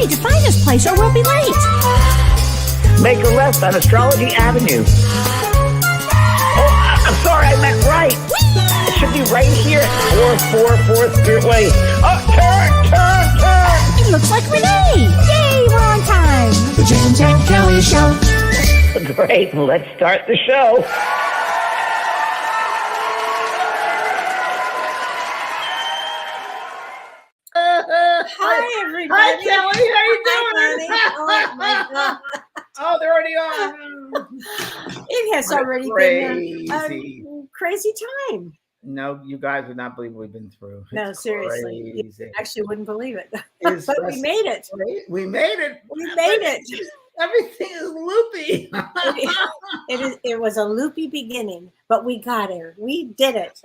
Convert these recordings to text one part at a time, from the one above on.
need to find this place or we'll be late. Make a left on Astrology Avenue. Oh, I'm sorry, I meant right. It should be right here at 444 third way. Oh, turn. It looks like Renee. Yay, we're on time. The James and Kellee Show. Great, let's start the show. Hi, everybody. Hi, Kellee. How you doing? Hi, honey. Oh, my God. Oh, they're already on. It has already been a crazy time. No, you guys would not believe what we've been through. No, It's seriously. crazy. You actually wouldn't believe it. It's But we made it. We made it. We made it. Everything is loopy. It was a loopy beginning, but we got here. We did it.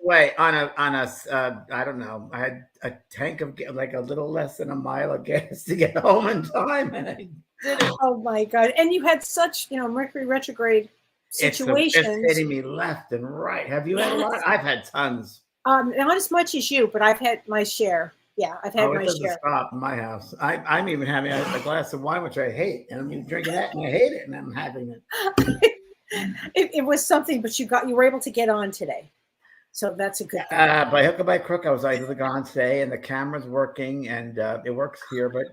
Wait, on a I don't know. I had a tank of like a little less than a mile of gas to get home in time, and I did it. Oh my God! And you had such, Mercury retrograde situations. It's hitting me left and right. Have you had a lot? I've had tons. Not as much as you, but I've had my share. Yeah, I've had my It doesn't share. stop in my house. I'm even having a glass of wine, which I hate, and I'm drinking that, and I hate it, and I'm having it. It was something, but you were able to get on today. So that's a good thing. By hook or by crook, I was able to go on today, and the camera's working, and it works here. But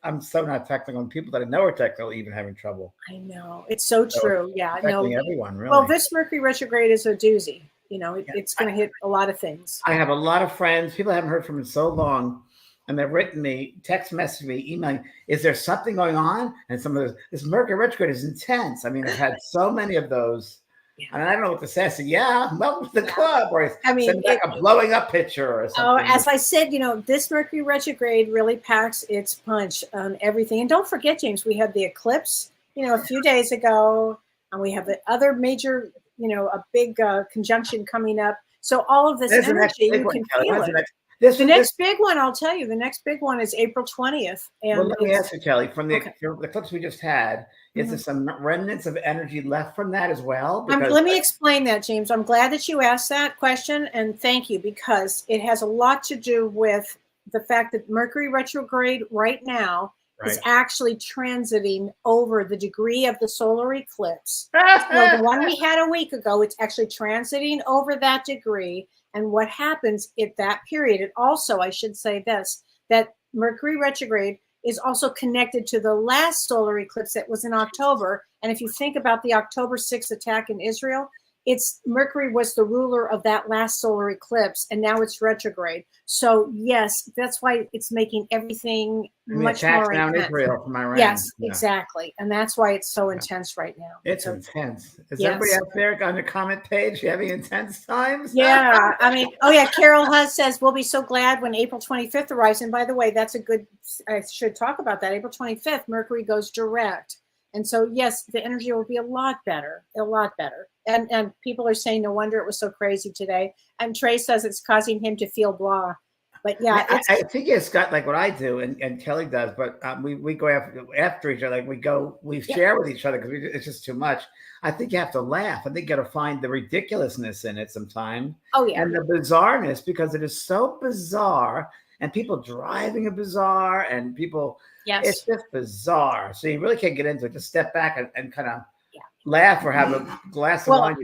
I'm so not technical, and people that I know are technical even having trouble. I know, it's so true. Yeah, no, everyone really. Well, this Mercury retrograde is a doozy. It's going to hit a lot of things. I have a lot of friends. People I haven't heard from in so long, and they've written me, text message me, emailing. Is there something going on? And some of this Mercury retrograde is intense. I mean, I've had so many of those. Yeah. And I don't know what to say. I said, yeah, welcome to the club. Or send back a blowing up picture or something. Oh, as I said, this Mercury retrograde really packs its punch on everything. And don't forget, James, we had the eclipse, a few days ago, and we have the other major, a big conjunction coming up. So all of this energy, you can feel it. The next big one, I'll tell you, the next big one is April 20th. And well, let me ask you, Kellee, from the eclipse we just had, is there some remnants of energy left from that as well? Let me explain that, James. I'm glad that you asked that question, and thank you, because it has a lot to do with the fact that Mercury retrograde right now is actually transiting over the degree of the solar eclipse. So the one we had a week ago, it's actually transiting over that degree. And what happens at that period, and also I should say this, that Mercury retrograde is also connected to the last solar eclipse that was in October. And if you think about the October 6th attack in Israel, Mercury was the ruler of that last solar eclipse, and now it's retrograde. So yes, that's why it's making everything much more intense. Israel from Iran. Yes, exactly, and that's why it's so intense right now. It's intense. Is everybody out there on the comment page having intense times? Yeah, Carol says we'll be so glad when April 25th arrives. And by the way, that's a good. I should talk about that. April 25th, Mercury goes direct. And so, yes, the energy will be a lot better. And people are saying, no wonder it was so crazy today. And Trey says it's causing him to feel blah. But yeah, I think it's got like what I do and Kellee does, but we go after each other. Like we share with each other because it's just too much. I think you have to laugh. I think you got to find the ridiculousness in it sometime. Oh, yeah. And the bizarreness, because it is so bizarre, and people driving a bizarre, and people. Yes. It's just bizarre. So you really can't get into it. Just step back and kind of laugh or have a glass of wine.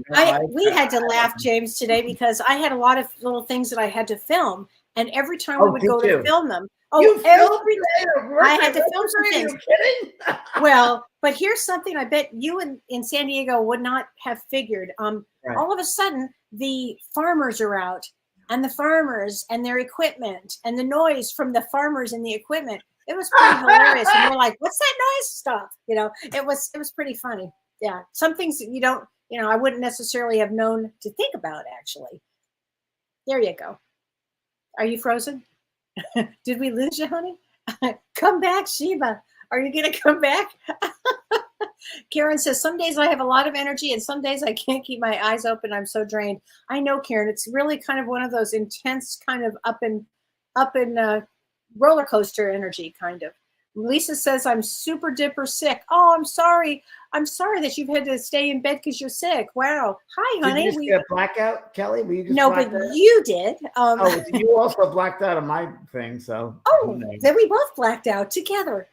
We had to laugh, James, today because I had a lot of little things that I had to film. And every time we would go to film them. I had to film some things. Are you kidding? Well, but here's something I bet you in San Diego would not have figured. All of a sudden, the farmers are out, and the farmers and their equipment and the noise from the farmers and the equipment. It was pretty hilarious. And we're like, what's that noise stuff? It was pretty funny. Yeah. Some things that you don't, I wouldn't necessarily have known to think about, actually. There you go. Are you frozen? Did we lose you, honey? Come back, Sheba. Are you going to come back? Karen says, some days I have a lot of energy and some days I can't keep my eyes open. I'm so drained. I know, Karen. It's really kind of one of those intense kind of up and roller coaster energy, kind of. Lisa says, I'm super dipper sick. Oh, I'm sorry. I'm sorry that you've had to stay in bed because you're sick. Wow. Hi, honey. Did you just get a blackout, Kelly? Were you just No, but blacked out? you did. Oh, you also blacked out on my thing, so. Oh, then we both blacked out together.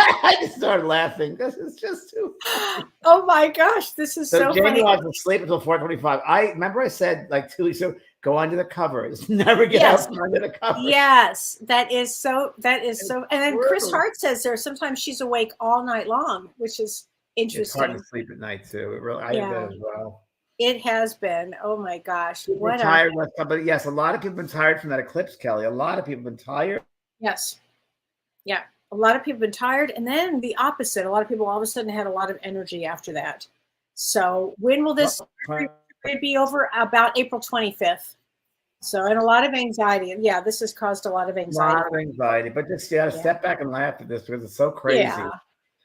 I just started laughing. This is just too funny. Oh my gosh, this is so Jamie funny. wants to sleep until 4:25. I remember I said like 2 weeks ago, go under the covers. Never get Yes. out from under the covers. Yes, that is so. And then Chris brutal. Hart says there sometimes she's awake all night long, which is It's interesting. hard to sleep at night too. It really, I Yeah. have that as well. It has been. Oh my gosh. We're tired, but yes, a lot of people have been tired from that eclipse, Kelly. A lot of people have been tired. Yes. Yeah. A lot of people have been tired. And then the opposite. A lot of people all of a sudden had a lot of energy after that. So when will this be over? About April 25th. So, and a lot of anxiety. And yeah, this has caused a lot of A anxiety. lot of anxiety, but just step back and laugh at this because it's so crazy. Yeah.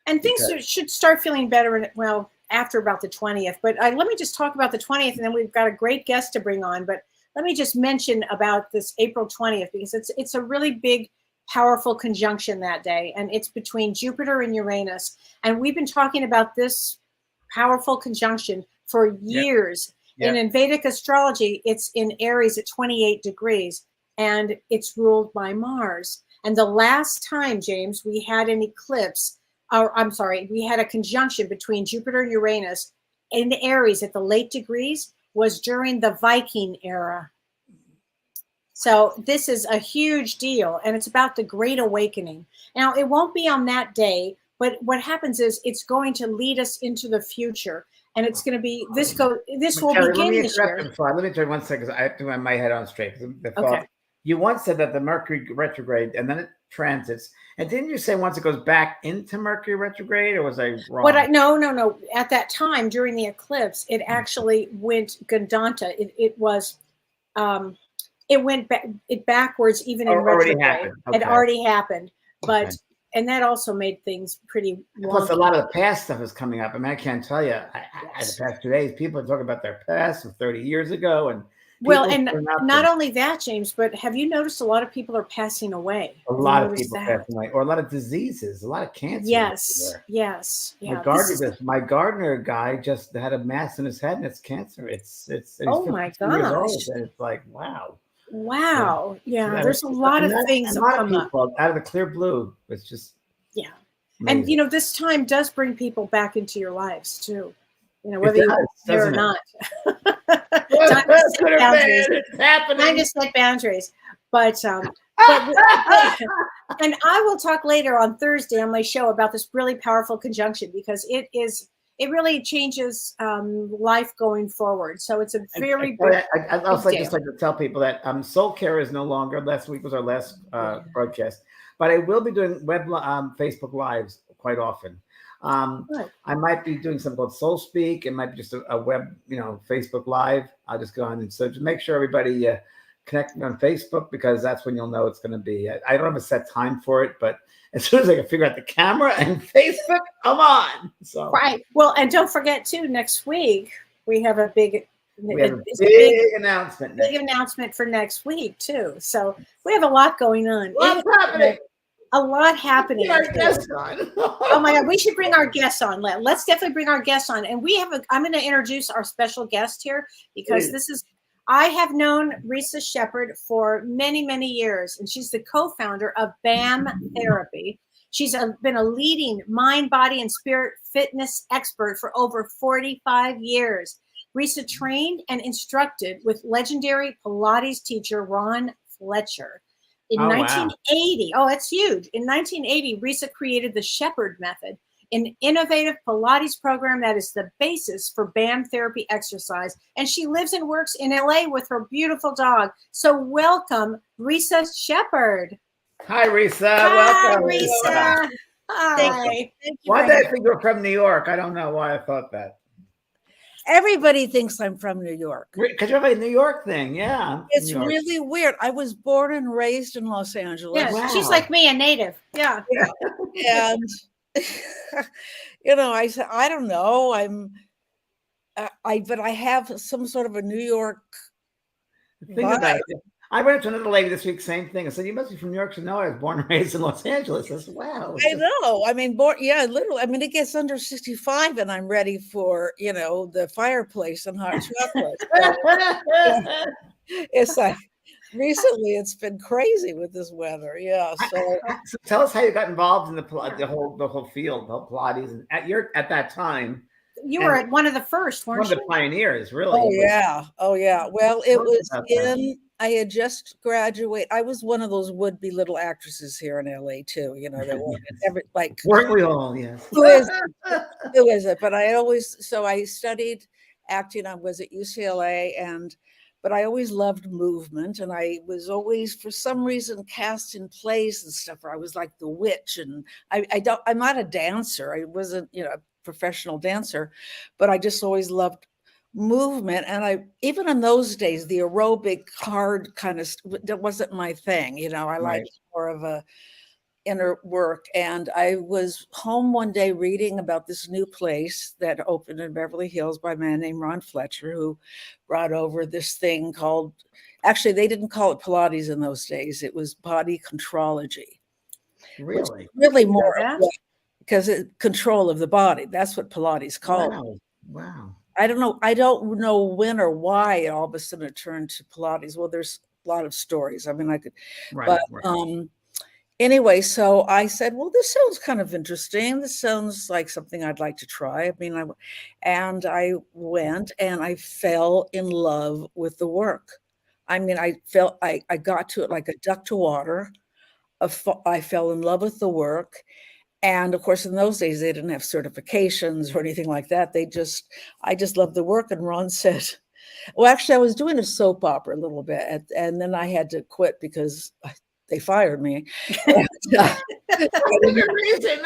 And things should start feeling better. Well, after about the 20th. But let me just talk about the 20th, and then we've got a great guest to bring on. But let me just mention about this April 20th, because it's a really big, powerful conjunction that day. And it's between Jupiter and Uranus. And we've been talking about this powerful conjunction for years. Yep. And in Vedic astrology, it's in Aries at 28 degrees, and it's ruled by Mars. And the last time, James, we had an eclipse, we had a conjunction between Jupiter and Uranus in Aries at the late degrees was during the Viking era. So this is a huge deal, and it's about the Great Awakening. Now, it won't be on that day, but what happens is it's going to lead us into the future, and it's going to be this will begin this year. Let me tell you 1 second. I have to get my head on straight. Okay. You once said that the Mercury retrograde, and then it transits. And didn't you say once it goes back into Mercury retrograde, or was I wrong? No. At that time, during the eclipse, it actually went Gandanta. It went backwards even in retrograde. Okay. It already happened. But and that also made things pretty wonky. Plus, a lot of the past stuff is coming up. I mean, I can't tell you. The past 2 days, people are talking about their past from 30 years ago, and and not only that, James, but have you noticed a lot of people are passing away? A lot of people passing away, or a lot of diseases, a lot of cancer. Yes. Yeah. My gardener guy just had a mass in his head, and it's cancer. It's oh my gosh! And it's like wow. Wow. Yeah. There's a lot of things that come up out of the clear blue. It's just amazing. And this time does bring people back into your lives too. Whether you're there or not. Time to set boundaries. But and I will talk later on Thursday on my show about this really powerful conjunction, because it really changes life going forward. So it's a very big I'd also just like to tell people that Soul Care is no longer. Last week was our last broadcast, but I will be doing Facebook Lives quite often. I might be doing something called Soul Speak. It might be just a web, Facebook Live. I'll just go on and so just make sure everybody connect me on Facebook, because that's when you'll know it's going to be. I don't have a set time for it, but as soon as I can figure out the camera and Facebook, I'm on. So right. Well, and don't forget too, next week we have a big announcement. Big announcement for next week too. So we have a lot going on. What's happening? A lot happening. Our guests on. Oh my God, we should bring our guests on. Let's definitely bring our guests on. And I'm going to introduce our special guest here, because I have known Risa Sheppard for many, many years, and she's the co-founder of BAM Therapy. She's been a leading mind, body, and spirit fitness expert for over 45 years. Risa trained and instructed with legendary Pilates teacher Ron Fletcher. In 1980, that's huge. In 1980, Risa created the Shepard method, an innovative Pilates program that is the basis for BAM therapy exercise. And she lives and works in LA with her beautiful dog. So welcome, Risa Sheppard. Hi, Risa. Hi, welcome. Risa. Hi. Thank you. Why did I think you're from New York? I don't know why I thought that. Everybody thinks I'm from New York. Because you have a New York thing, yeah. It's really weird. I was born and raised in Los Angeles. Yeah, wow. She's like me, a native. Yeah. And, I said, I don't know. But I have some sort of a New York vibe. I ran into another lady this week, same thing. I said, "You must be from New York." She said, "No, I was born and raised in Los Angeles." I said, "Wow." I know. I mean, literally. I mean, it gets under 65 and I'm ready for, the fireplace and hot chocolate. So, it's like recently it's been crazy with this weather. Yeah. So So tell us how you got involved in the whole field, the whole Pilates, and at that time. You were at one of the first, One weren't of the you? pioneers, really. Oh yeah. Oh yeah. Well, it Tell us was about that. I had just graduated. I was one of those would-be little actresses here in LA too. That wanted Weren't we all? Yes. who is who is it? But I studied acting. I was at UCLA but I always loved movement, and I was always, for some reason, cast in plays and stuff where I was like the witch. And I'm not a dancer. I wasn't, a professional dancer, but I just always loved movement. And even in those days, the aerobic hard kind of, that wasn't my thing. I liked more of a inner work. And I was home one day reading about this new place that opened in Beverly Hills by a man named Ron Fletcher, who brought over this thing called, actually, they didn't call it Pilates in those days. It was body contrology. Really? Really more because control of the body. That's what Pilates called. Wow. I don't know when or why all of a sudden it turned to Pilates. Well, there's a lot of stories. I mean, I could, anyway, so I said, well, this sounds kind of interesting. This sounds like something I'd like to try. I mean, I went and I fell in love with the work. I mean, I got to it like a duck to water. I fell in love with the work. And of course, in those days, they didn't have certifications or anything like that. I just loved the work. And Ron said, well, actually, I was doing a soap opera a little bit. And then I had to quit because they fired me. And I said,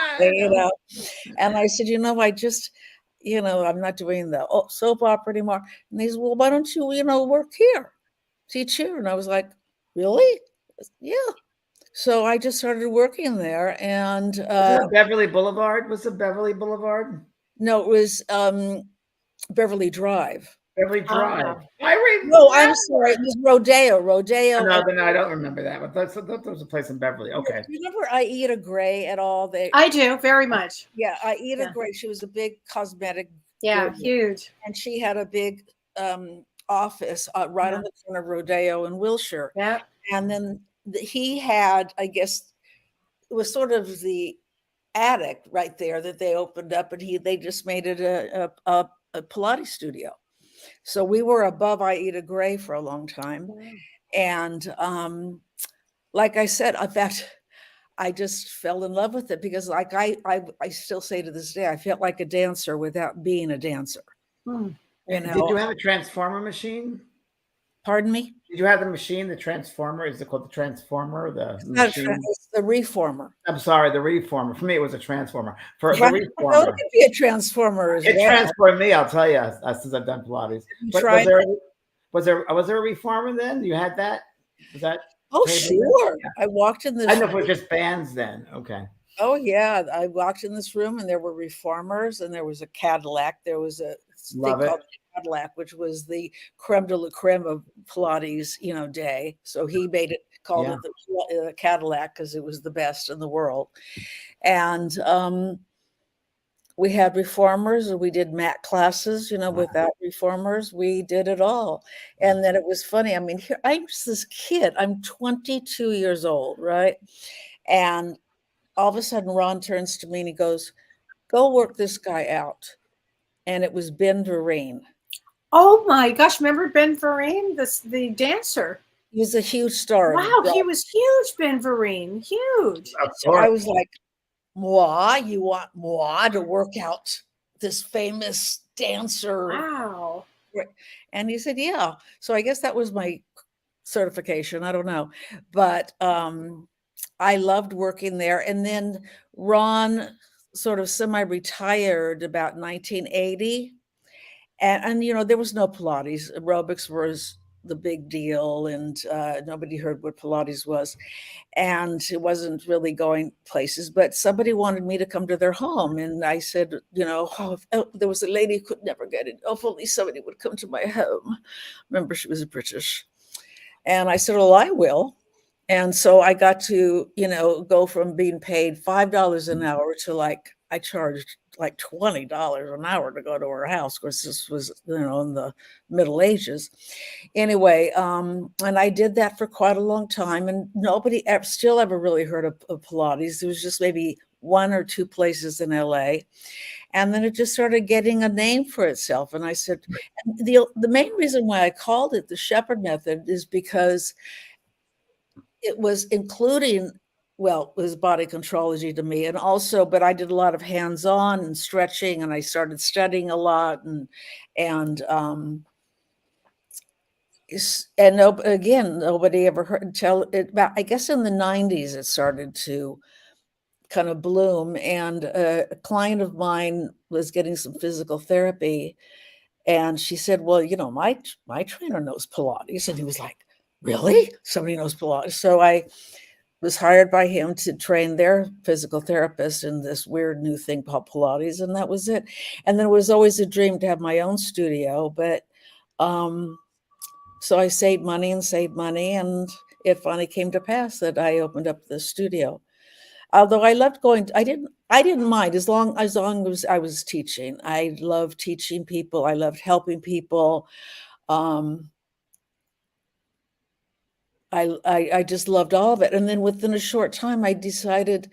I just, I'm not doing the soap opera anymore. And they said, well, why don't you, work here, teach here? And I was like, really? Yeah. So I just started working there. And Beverly Boulevard? Was it Beverly Boulevard? No, it was Beverly Drive. Beverly Drive. No, I'm sorry. It was Rodeo. No, I don't remember that. But that was a place in Beverly. Okay. Do you remember Aida Gray at all? I do, very much. Yeah, Aida Gray. She was a big cosmetic. Yeah, huge. And she had a big office right on the corner of Rodeo and Wilshire. Yeah. And then he had, I guess, it was sort of the attic right there that they opened up, and they just made it a Pilates studio. So we were above Aida Gray for a long time. And like I said, in fact, I just fell in love with it because like I still say to this day, I felt like a dancer without being a dancer. Did you have a transformer machine? Pardon me? Did you have the machine, the transformer? Is it called the transformer? It's the reformer. I'm sorry, the reformer. For me, it was a transformer. For the reformer. Well, it could be a transformer as well. It transformed me, I'll tell you, since I've done Pilates. But was there a reformer then? You had that? Was that? Oh, sure. Yeah. I walked in this. I know if it was just bands then. Okay. Oh, yeah. I walked in this room and there were reformers and there was a Cadillac. There was a thing called Cadillac, which was the creme de la creme of Pilates, day. So he called it the Cadillac because it was the best in the world. And we had reformers, and we did mat classes, without reformers. We did it all. And then it was funny. I mean, here I'm just this kid. I'm 22 years old, right? And all of a sudden, Ron turns to me and he goes, go work this guy out. And it was Ben Vereen. Oh my gosh, remember Ben Vereen, the dancer? He was a huge star. Wow, he was huge, Ben Vereen, huge. So I was like, moi, you want moi to work out this famous dancer? Wow. And he said, yeah. So I guess that was my certification. I don't know. But I loved working there. And then Ron sort of semi-retired about 1980. And there was no Pilates. Aerobics was the big deal, and nobody heard what Pilates was. And it wasn't really going places, but somebody wanted me to come to their home. And I said, there was a lady who could never get it. Oh, if only somebody would come to my home. Remember, she was British. And I said, well, I will. And so I got to, go from being paid $5 an hour to like, I charged like $20 an hour to go to her house. Of course, this was, in the Middle Ages. Anyway, and I did that for quite a long time, and nobody still ever really heard of Pilates. There was just maybe 1 or 2 places in LA. And then it just started getting a name for itself. And I said, the main reason why I called it the Shepard method is because it was including, well, it was body contrology to me. And also, but I did a lot of hands-on and stretching, and I started studying a lot. And again, nobody ever heard until about, I guess in the 90s, it started to kind of bloom. And a client of mine was getting some physical therapy. And she said, well, my trainer knows Pilates. And he was like, really? Somebody knows Pilates? So I was hired by him to train their physical therapist in this weird new thing called Pilates. And that was it. And then it was always a dream to have my own studio. But so I saved money. And it finally came to pass that I opened up the studio. Although I loved going, I didn't mind as long as I was teaching. I loved teaching people. I loved helping people. I just loved all of it. And then within a short time, I decided,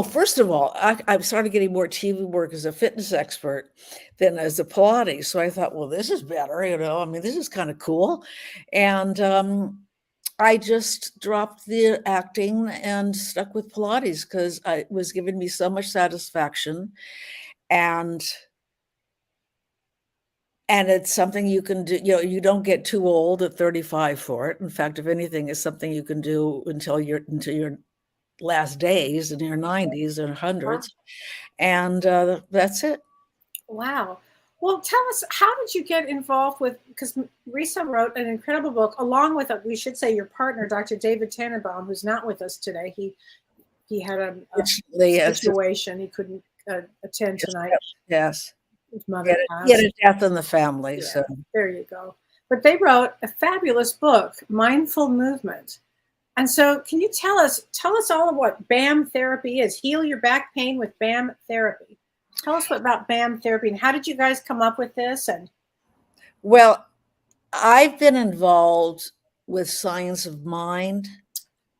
first of all, I started getting more TV work as a fitness expert than as a Pilates. So I thought, well, this is better, this is kind of cool. And I just dropped the acting and stuck with Pilates because it was giving me so much satisfaction. And it's something you can do, you don't get too old at 35 for it. In fact, if anything, it's something you can do until your last days in your 90s or 100s. And that's it. Wow. Well, tell us, how did you get involved with, because Risa wrote an incredible book along with, we should say, your partner, Dr. David Tannenbaum, who's not with us today. He had a situation. He couldn't attend tonight. Yes. His mother he had a death in the family. Yeah, so there you go. But they wrote a fabulous book, Mindful Movement. And so can you tell us all of what BAM therapy is? Heal your back pain with BAM therapy. Tell us about BAM therapy and how did you guys come up with this? Well, I've been involved with science of mind.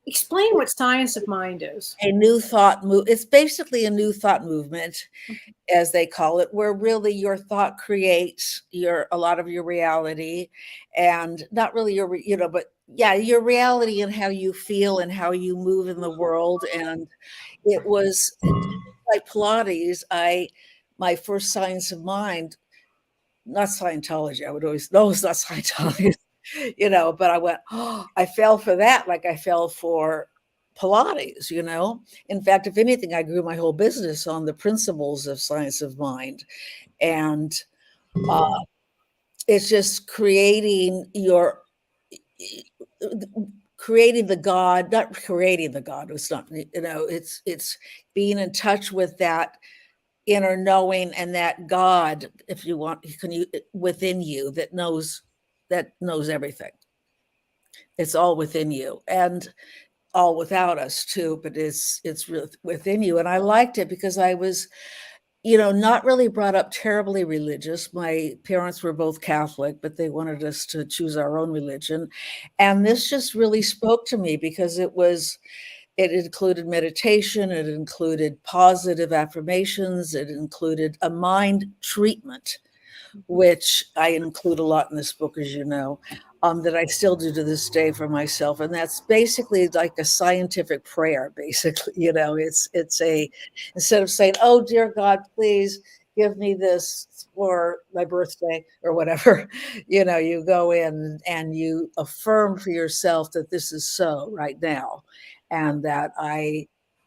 Explain what science of mind is. A new thought it's basically a new thought movement, as they call it, where really your thought creates a lot of your reality, and not really but your reality and how you feel and how you move in the world. And it was like Pilates. My first science of mind, not Scientology. I would always, no, it's not Scientology. But I went, I fell for that. Like I fell for Pilates, In fact, if anything, I grew my whole business on the principles of science of mind. And it's just creating the God, not creating the God. It's not, it's being in touch with that inner knowing and that God, if you want, within you that knows everything. It's all within you and all without us too, but it's really within you. And I liked it because I was, not really brought up terribly religious. My parents were both Catholic, but they wanted us to choose our own religion. And this just really spoke to me because it included meditation, it included positive affirmations, it included a mind treatment, which I include a lot in this book, as you know, that I still do to this day for myself. And that's basically like a scientific prayer, basically. It's instead of saying, oh, dear God, please give me this for my birthday or whatever, you go in and you affirm for yourself that this is so right now. And that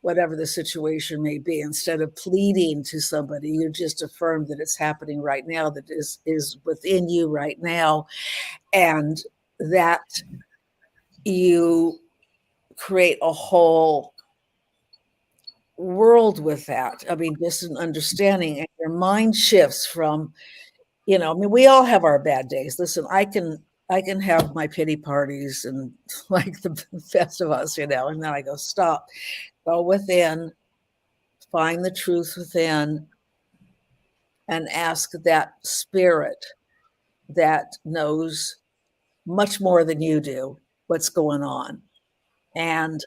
whatever the situation may be, instead of pleading to somebody, you just affirm that it's happening right now, that is within you right now, and that you create a whole world with that. I mean, just an understanding, and your mind shifts from you know, I mean, we all have our bad days. Listen, I can have my pity parties and like the best of us, you know, and then I go, stop, go within, find the truth within, and ask that spirit that knows much more than you do what's going on. And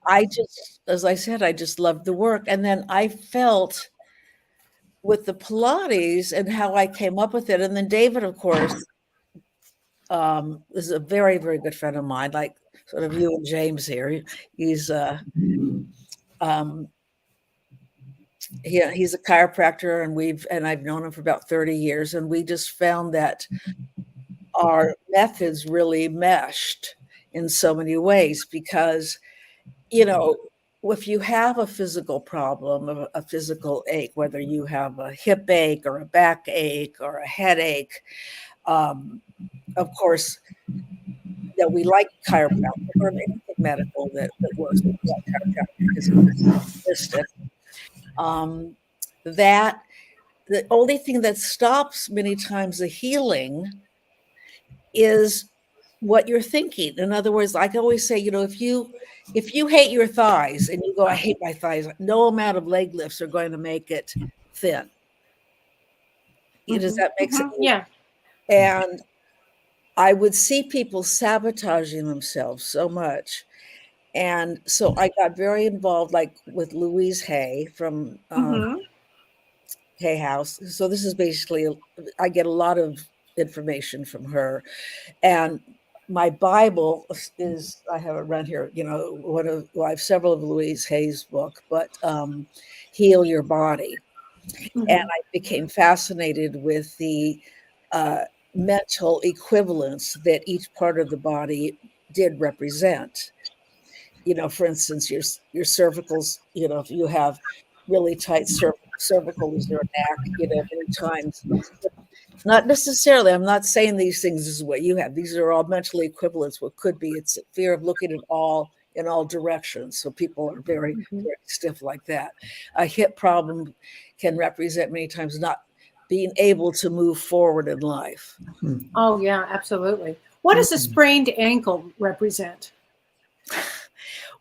I just, as I said, I just loved the work. And then I felt with the Pilates and how I came up with it. And then David, of course, is a very, very good friend of mine, like sort of you and James here. He's he's a chiropractor, and I've known him for about 30 years. And we just found that our methods really meshed in so many ways because, you know, if you have a physical problem, a physical ache, whether you have a hip ache or a back ache or a headache, of course, that we like chiropractic or anything medical that works with chiropractic because it's holistic. That the only thing that stops many times the healing is what you're thinking. In other words, like I always say, you know, if you hate your thighs and you go, I hate my thighs, no amount of leg lifts are going to make it thin. Does that make sense? Yeah. And I would see people sabotaging themselves so much. And so I got very involved, like with Louise Hayes from Hay House. So this is basically, I get a lot of information from her. And my Bible is, I have it around here, you know, I have several of Louise Hayes' book, but Heal Your Body. And I became fascinated with the mental equivalence that each part of the body did represent. You know, for instance, your cervicals, you know, if you have really tight cervicals or neck, you know, many times, not necessarily, I'm not saying these things is what you have. These are all mental equivalents. What could be, it's a fear of looking in all directions. So people are very, very stiff like that. A hip problem can represent many times not being able to move forward in life. Oh, yeah, absolutely. What does a sprained ankle represent?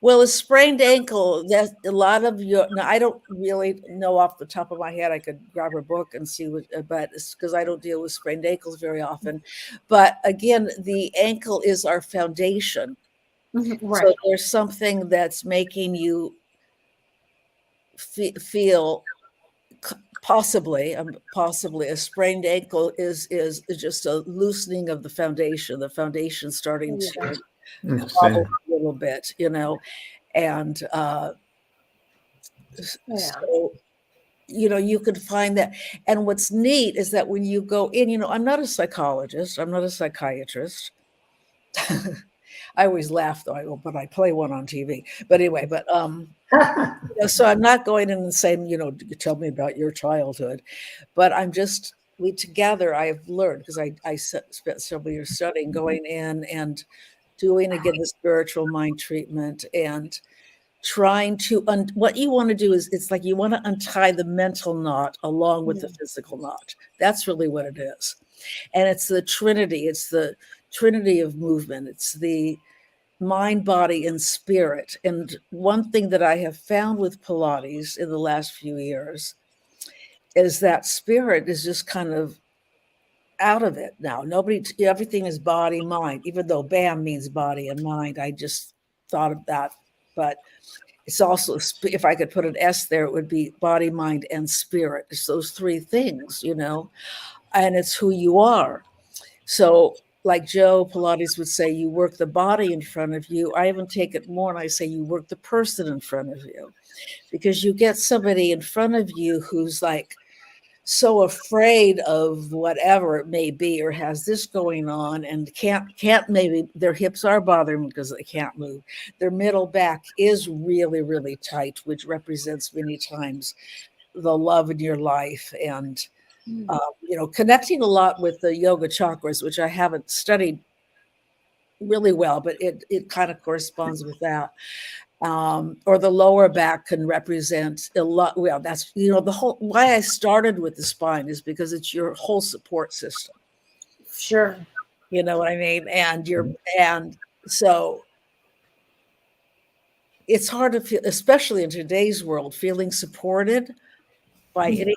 Well, a sprained ankle, that's a lot of now I don't really know off the top of my head. I could grab a book and see what, but it's because I don't deal with sprained ankles very often. But again, the ankle is our foundation. Right. So there's something that's making you feel possibly a sprained ankle is just a loosening of the foundation starting to wobble a little bit, you know, and so, you know, you could find that. And what's neat is that when you go in, you know, I'm not a psychologist, I'm not a psychiatrist. I always laugh though, I go, but I play one on TV. But anyway, but you know, so I'm not going in and saying, you know, tell me about your childhood, but I'm just, together I've learned, because I spent several years studying, going in and doing again the spiritual mind treatment and trying to what you want to do is, it's like you want to untie the mental knot along with the physical knot. That's really what it is. And it's the trinity. It's the trinity of movement. It's the mind, body, and spirit. And one thing that I have found with Pilates in the last few years is that spirit is just kind of out of it now. Everything is body, mind, even though BAM means body and mind. I just thought of that, but it's also, if I could put an S there, it would be body, mind, and spirit. It's those three things, you know, and it's who you are. So like Joe Pilates would say, you work the body in front of you. I even take it more and I say, you work the person in front of you, because you get somebody in front of you who's like so afraid of whatever it may be, or has this going on and can't maybe their hips are bothering them because they can't move. Their middle back is really, really tight, which represents many times the love in your life. And you know, connecting a lot with the yoga chakras, which I haven't studied really well, but it kind of corresponds with that. or the lower back can represent a lot. Well, that's, the whole, why I started with the spine is because it's your whole support system. Sure. You know what I mean? And so it's hard to feel, especially in today's world, feeling supported by any.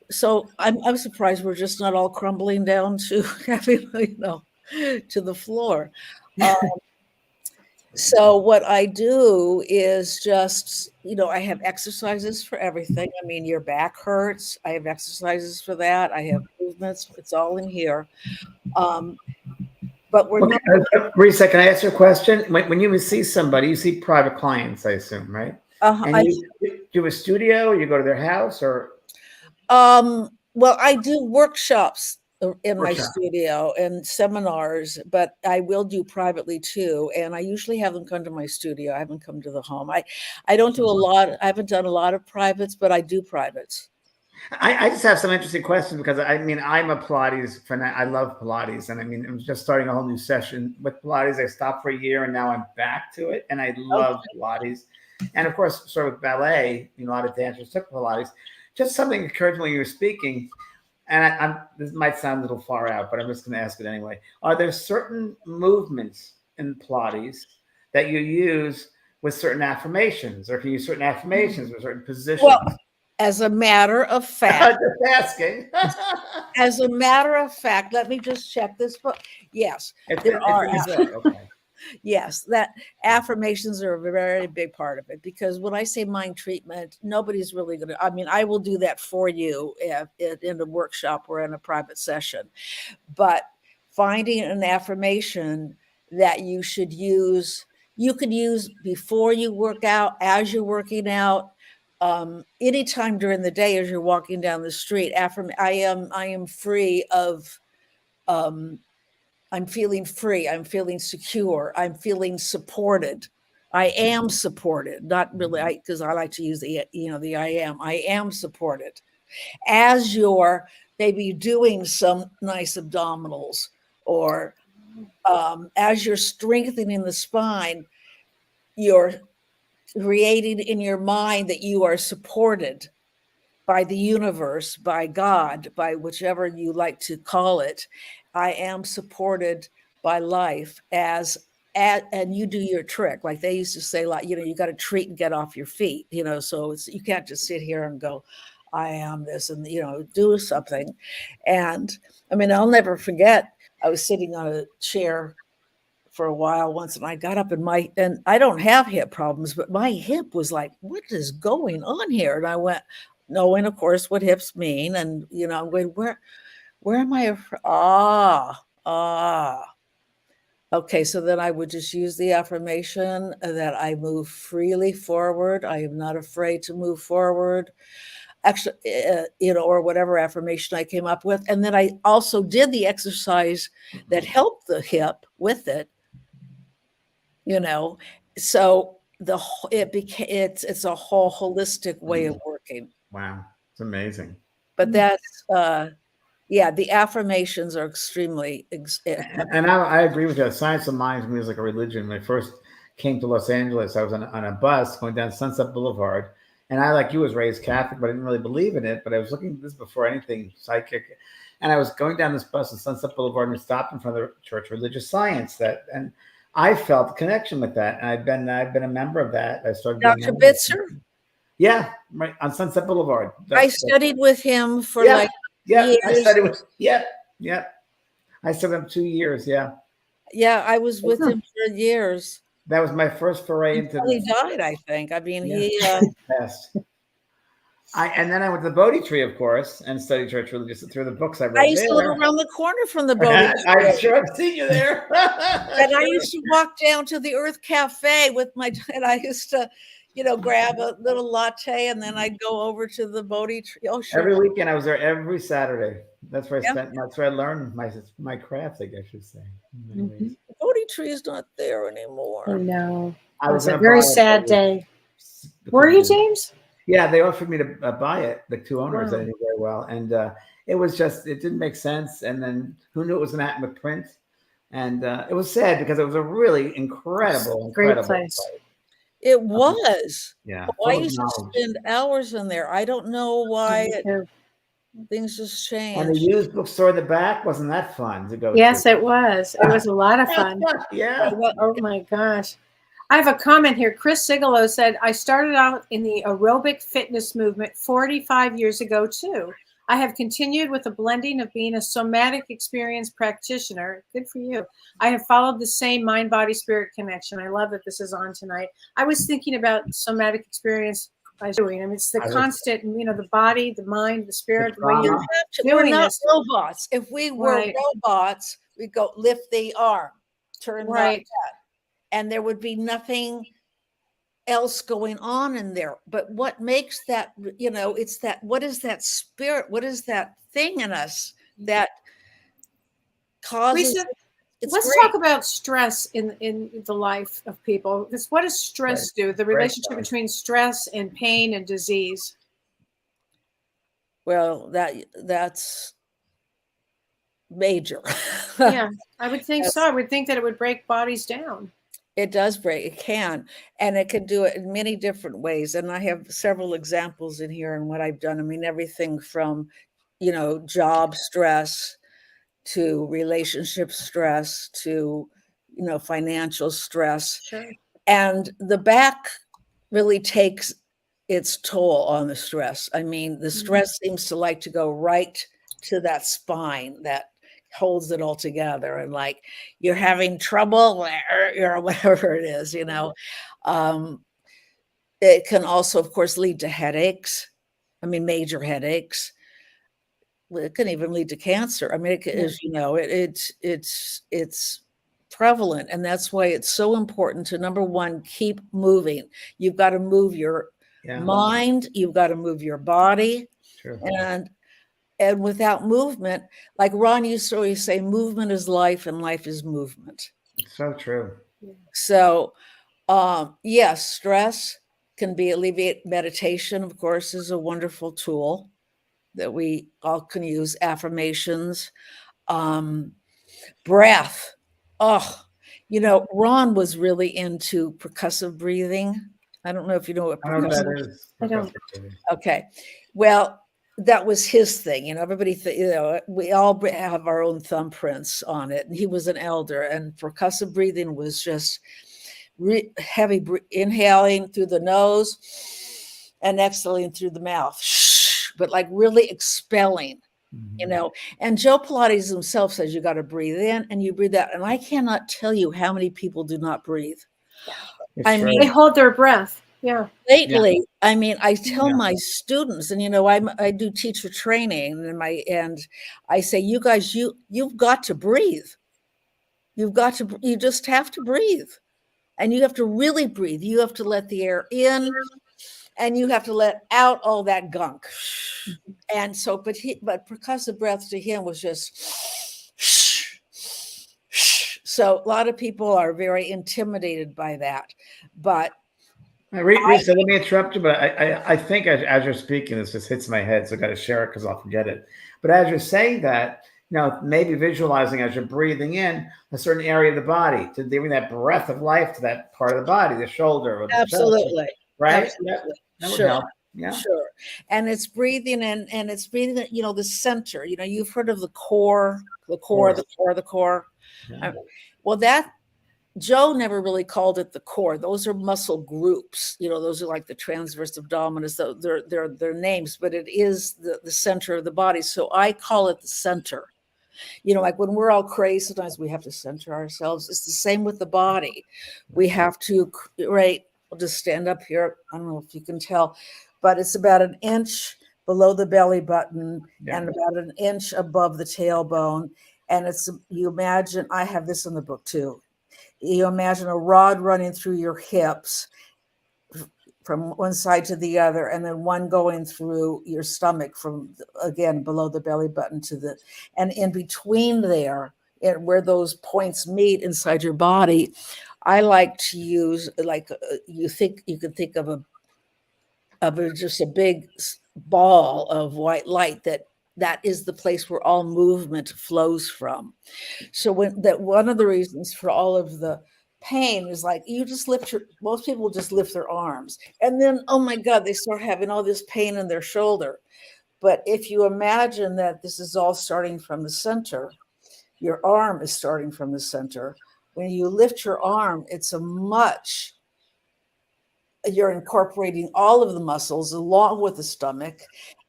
So I'm surprised we're just not all crumbling down to having, to the floor. So what I do is just, I have exercises for everything. I mean, your back hurts. I have exercises for that. I have movements. It's all in here. But we're not. Risa, can I ask you a question? When you see somebody, you see private clients, I assume, right? And you do a studio, you go to their house, or? Well, I do workshops in my studio and seminars, but I will do privately too. And I usually have them come to my studio. I haven't come to the home. I don't do a lot. I haven't done a lot of privates, but I do privates. I just have some interesting questions because I'm a Pilates fan. I love Pilates, and I'm just starting a whole new session with Pilates. I stopped for a year, and now I'm back to it, and I love Pilates. And of course, sort of ballet. A lot of dancers took Pilates. Just something occurred to me when you were speaking, and this might sound a little far out, but I'm just going to ask it anyway. Are there certain movements in Pilates that you use with certain affirmations, or can you use certain affirmations with certain positions? Well, as a matter of fact, just asking. As a matter of fact, let me just check this book. Yes, there are. Okay. Yes, that affirmations are a very big part of it, because when I say mind treatment, nobody's really going to, I will do that for you in a workshop or in a private session, but finding an affirmation that you should use, you can use before you work out, as you're working out, anytime during the day as you're walking down the street. I am free of, I'm feeling free. I'm feeling secure. I'm feeling supported. I am supported. Not really, because I like to use the I am. I am supported. As you're maybe doing some nice abdominals, or as you're strengthening the spine, you're creating in your mind that you are supported by the universe, by God, by whichever you like to call it. I am supported by life and you do your trick. Like they used to say, like, you got to treat and get off your feet, so you can't just sit here and go, I am this, and, do something. And I'll never forget, I was sitting on a chair for a while once, and I got up and I don't have hip problems, but my hip was like, what is going on here? And I went, knowing, of course, what hips mean. And, I'm going, where am I? Okay. So then I would just use the affirmation that I move freely forward. I am not afraid to move forward. Actually, or whatever affirmation I came up with. And then I also did the exercise that helped the hip with it, so it's a whole holistic way of working. Wow. It's amazing. But that's, the affirmations are extremely. And I agree with you. Science of Mind to me is like a religion. When I first came to Los Angeles, I was on a bus going down Sunset Boulevard. And I, like you, was raised Catholic, but I didn't really believe in it. But I was looking at this before anything psychic. And I was going down this bus on Sunset Boulevard, and we stopped in front of the Church of Religious Science. And I felt a connection with that. And I've been a member of that. I started. Dr. Bitzer? Yeah, right on Sunset Boulevard. I studied with him for years. I studied with, I studied him 2 years. Yeah. Yeah, I was with him for years. That was my first foray into. He died, I think. He passed. And then I went to the Bodhi Tree, of course, and studied church religion through the books I read. I used to live around the corner from the Bodhi Tree. I'm sure I've seen you there. And I used to walk down to the Earth Cafe and I used to, grab a little latte, and then I'd go over to the Bodhi Tree. Oh, sure. Every weekend, I was there every Saturday. That's where that's where I learned my crafts, I guess you should say. The Bodhi Tree is not there anymore. I know. It was a very sad day. Were you, James? Yeah, they offered me to buy it, the two owners. I knew very well. And it was just, it didn't make sense. And then who knew it was going to happen with print? And it was sad because it was a really incredible place. It was. Yeah. Oh, I Full of used to knowledge. spend hours in there. I don't know why Me too. things just And the changed. used bookstore in the back, wasn't that fun to go Yes, to? it was. It was a lot of fun. Yeah. Oh my gosh. I have a comment here. Chris Sigalo said, I started out in the aerobic fitness movement 45 years ago, too. I have continued with a blending of being a somatic experience practitioner. Good for you. I have followed the same mind, body, spirit connection. I love that this is on tonight. I was thinking about somatic experience by doing. I mean, it's the constant, the body, the mind, the spirit, the way You you're have to, we're doing not this. robots. If we were Right. robots, we'd go lift the arm, turn Right. that, and there would be nothing else going on in there. But what makes that, it's that, what is that spirit? What is that thing in us that causes? Risa, It's let's great. talk about stress in the life of people. Because what does stress do? The relationship between stress and pain and disease. Well, that's major. Yeah, I would think so. I would think that it would break bodies down. It does break. It can, and it can do it in many different ways. And I have several examples in here and what I've done. I mean, everything from, job stress to relationship stress to, financial stress. Sure. And the back really takes its toll on the stress. I mean, the stress seems to like to go right to that spine that holds it all together, and like you're having trouble or whatever it is, it can also, of course, lead to headaches. I mean, major headaches. It can even lead to cancer. I mean, it's prevalent, and that's why it's so important to, number one, keep moving. You've got to move your mind, you've got to move your body. True. And without movement, like Ron used to always say, movement is life and life is movement. It's so true. So, yes, stress can be alleviated. Meditation, of course, is a wonderful tool that we all can use. Affirmations, breath. Oh, Ron was really into percussive breathing. I don't know if you know what percussive is. I don't. Okay. Well, that was his thing. Everybody, we all have our own thumbprints on it. And he was an elder, and percussive breathing was just heavy inhaling through the nose and exhaling through the mouth, but like really expelling, And Joe Pilates himself says you got to breathe in and you breathe out. And I cannot tell you how many people do not breathe. I mean, they hold their breath. Yeah. Lately, I mean, I tell my students, and I do teacher training, and I say, you guys, you've got to breathe. You just have to breathe, and you have to really breathe. You have to let the air in, and you have to let out all that gunk. And so, but percussive breath to him was just. So a lot of people are very intimidated by that, but. Risa, let me interrupt you, but I think as you're speaking, this just hits my head, so I got to share it because I'll forget it. But as you're saying that, maybe visualizing as you're breathing in a certain area of the body to giving that breath of life to that part of the body, the shoulder. Or the Absolutely. chest, right? Absolutely. That would Sure. help. Yeah. Sure. And it's breathing in, and it's breathing, the center. You've heard of the core. Yeah. Well, that Joe never really called it the core. Those are muscle groups. Those are like the transverse abdominis. They're names, but it is the center of the body. So I call it the center. Like when we're all crazy, sometimes we have to center ourselves. It's the same with the body. We have to, right? I'll just stand up here. I don't know if you can tell, but it's about an inch below the belly button and about an inch above the tailbone. And you imagine, I have this in the book too. You imagine a rod running through your hips from one side to the other, and then one going through your stomach from, again, below the belly button and in between there, where those points meet inside your body, I like to use, you can think of just a big ball of white light that is the place where all movement flows from. So one of the reasons for all of the pain is like you just most people just lift their arms, and then, oh my God, they start having all this pain in their shoulder. But if you imagine that this is all starting from the center, your arm is starting from the center. When you lift your arm, you're incorporating all of the muscles along with the stomach,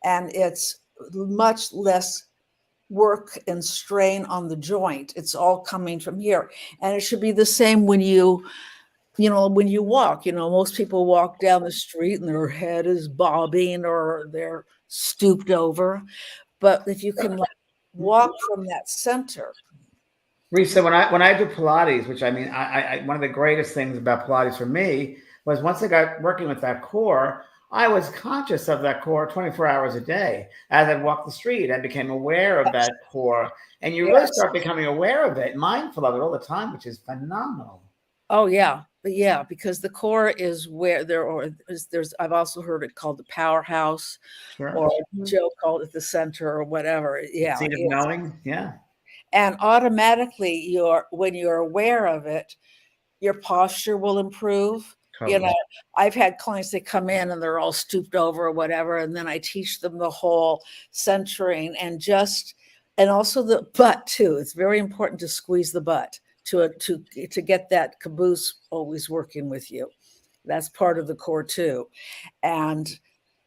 and it's much less work and strain on the joint. It's all coming from here. And it should be the same when you walk. Most people walk down the street and their head is bobbing or they're stooped over. But if you can walk from that center. Risa, when I do Pilates, which I one of the greatest things about Pilates for me was once I got working with that core, I was conscious of that core 24 hours a day. As I walked the street, I became aware of that core, and you really start becoming aware of it, mindful of it all the time, which is phenomenal. Oh yeah, because the core is where there's. I've also heard it called the powerhouse, or Joe called it the center, or whatever. Yeah, seat of knowing. Yeah, and automatically, when you're aware of it, your posture will improve. Totally. I've had clients that come in and they're all stooped over or whatever, and then I teach them the whole centering and also the butt too. It's very important to squeeze the butt to get that caboose always working with you. That's part of the core too. And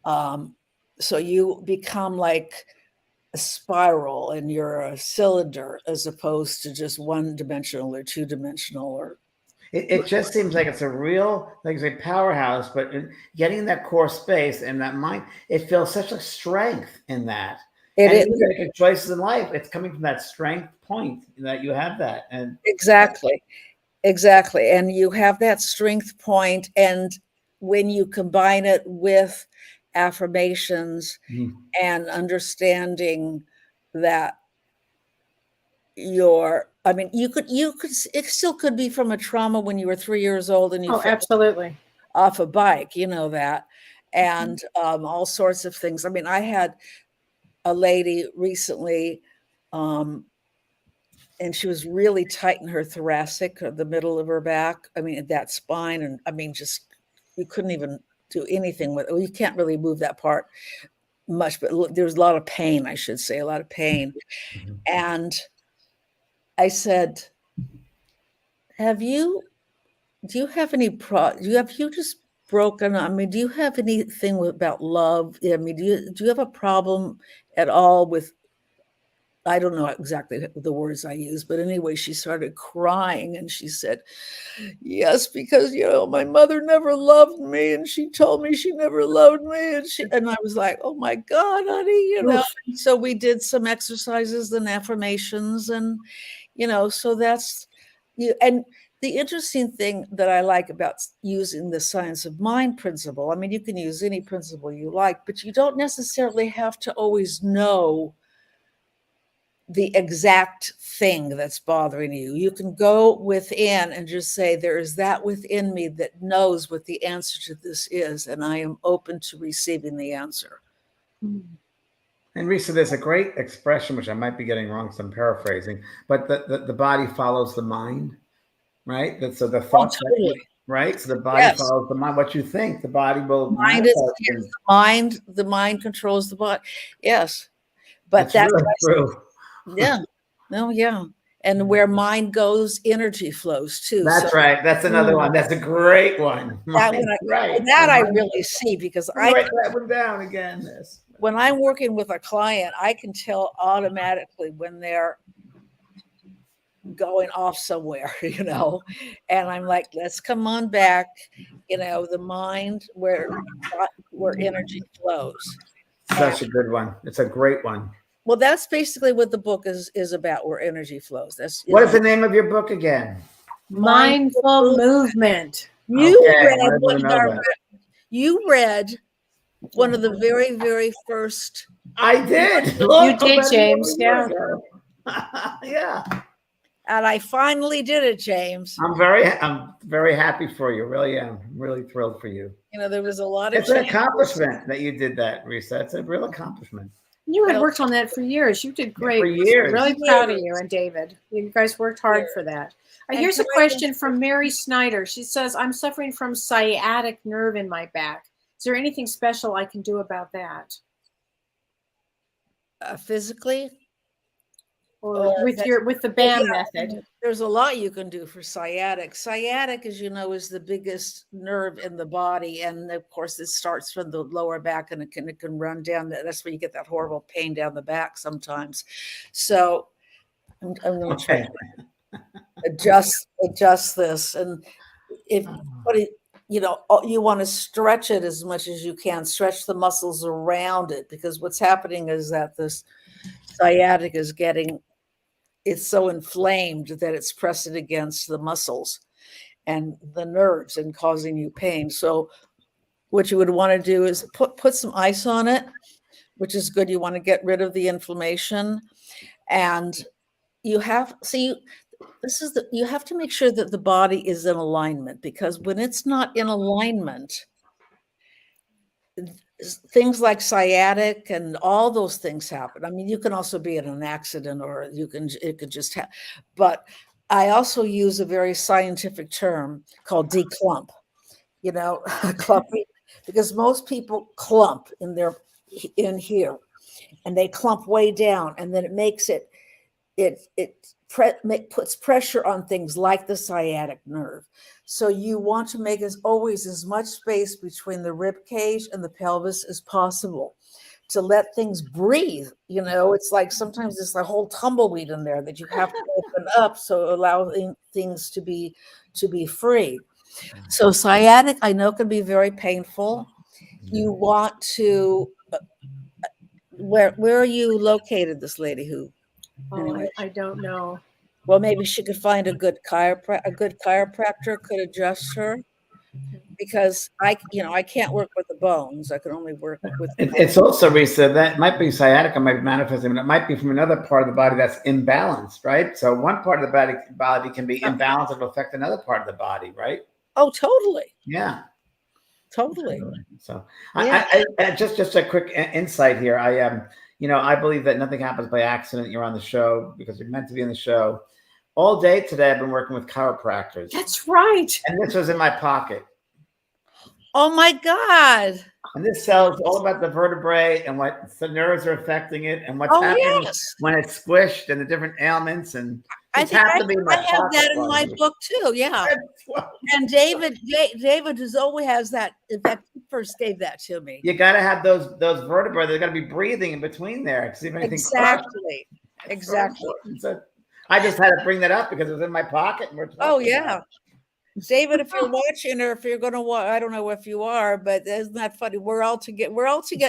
so you become like a spiral and you're a cylinder as opposed to just one-dimensional or two-dimensional. Or it just seems like it's a real, like a powerhouse, but getting that core space and that mind, it feels such a strength in that. And you making choices in life, it's coming from that strength point that you have that. And exactly. And you have that strength point, and when you combine it with affirmations and understanding that it still could be from a trauma when you were 3 years old and you absolutely off a bike, that, and all sorts of things. I had a lady recently, and she was really tight in her thoracic, or the middle of her back. That spine, and just you couldn't even do anything with it. You can't really move that part much, but there was a lot of pain, I should say, a lot of pain. And I said, have you just broken? Do you have anything about love? Do you have a problem at all with, I don't know exactly the words I use, but anyway, she started crying and she said, yes, because, my mother never loved me and she told me she never loved me. And I was like, oh my God, honey, So we did some exercises and affirmations and, so that's you. And the interesting thing that I like about using the science of mind principle, you can use any principle you like, but you don't necessarily have to always know the exact thing that's bothering you. You can go within and just say, there is that within me that knows what the answer to this is, and I am open to receiving the answer. And Risa, there's a great expression, which I might be getting wrong, so I'm paraphrasing, but the body follows the mind, right? So the thoughts, right? So the body follows the mind. What you think, the body will. The mind controls the body. Yes, but that's really true. Yeah. No, yeah. And where mind goes, energy flows too. That's right. That's another one. That's a great one. That I really see, because I write that one down again. When I'm working with a client, I can tell automatically when they're going off somewhere, and I'm like, let's come on back, the mind where energy flows. Such a good one. It's a great one. Well, that's basically what the book is about, where energy flows. What is the name of your book again? Mindful Movement. You read one of the very, very first. I did. You did, James. Yeah. Yeah. And I finally did it, James. I'm very happy for you. Really am. I'm really thrilled for you. There was a lot of. It's an accomplishment that you did that, Risa. It's a real accomplishment. You had worked on that for years. You did great. For years. Really proud of you and David. You guys worked hard for that. Here's a question from Mary Snyder. She says, I'm suffering from sciatic nerve in my back. Is there anything special I can do about that? Physically? Or with the BAM method? There's a lot you can do for sciatic. Sciatic, as you know, is the biggest nerve in the body. And of course, it starts from the lower back and it can run down. That's where you get that horrible pain down the back sometimes. So I'm going to try to adjust this. And if you want to stretch it as much as you can, stretch the muscles around it, because what's happening is that this sciatic is it's so inflamed that it's pressing against the muscles and the nerves and causing you pain. So what you would want to do is put some ice on it, which is good. You want to get rid of the inflammation. And you have to make sure that the body is in alignment, because when it's not in alignment, things like sciatic and all those things happen. I mean, you can also be in an accident, or it could just happen. But I also use a very scientific term called declump, clumping, because most people clump in here, and they clump way down, and then it makes puts pressure on things like the sciatic nerve. So you want to make always as much space between the rib cage and the pelvis as possible to let things breathe. It's like sometimes it's a whole tumbleweed in there that you have to open up, so allow things to be free. So sciatic, I know, can be very painful. You want to, where are you located, this lady who? Anyway. I don't know. Well, maybe she could find a good chiropractor could adjust her, because I can't work with the bones. I can only work with. It's also, Risa, that might be sciatica, might be manifesting, but it might be from another part of the body that's imbalanced, right? So one part of the body can be imbalanced, it'll affect another part of the body, right? Oh, totally. Yeah. Totally. So I just a quick insight here. I believe that nothing happens by accident. You're on the show because you're meant to be in the show. All day today, I've been working with chiropractors. That's right. And this was in my pocket. Oh my God. And this tells all about the vertebrae and what the nerves are affecting it and what's happening when it's squished and the different ailments. And I have that in my book too. Yeah. And David always has that. In fact, he first gave that to me. You got to have those vertebrae. They've got to be breathing in between there. Exactly. So I just had to bring that up because it was in my pocket. And we're talking about it. David, if you're watching, or if you're going to watch, I don't know if you are, but isn't that funny? We're all together.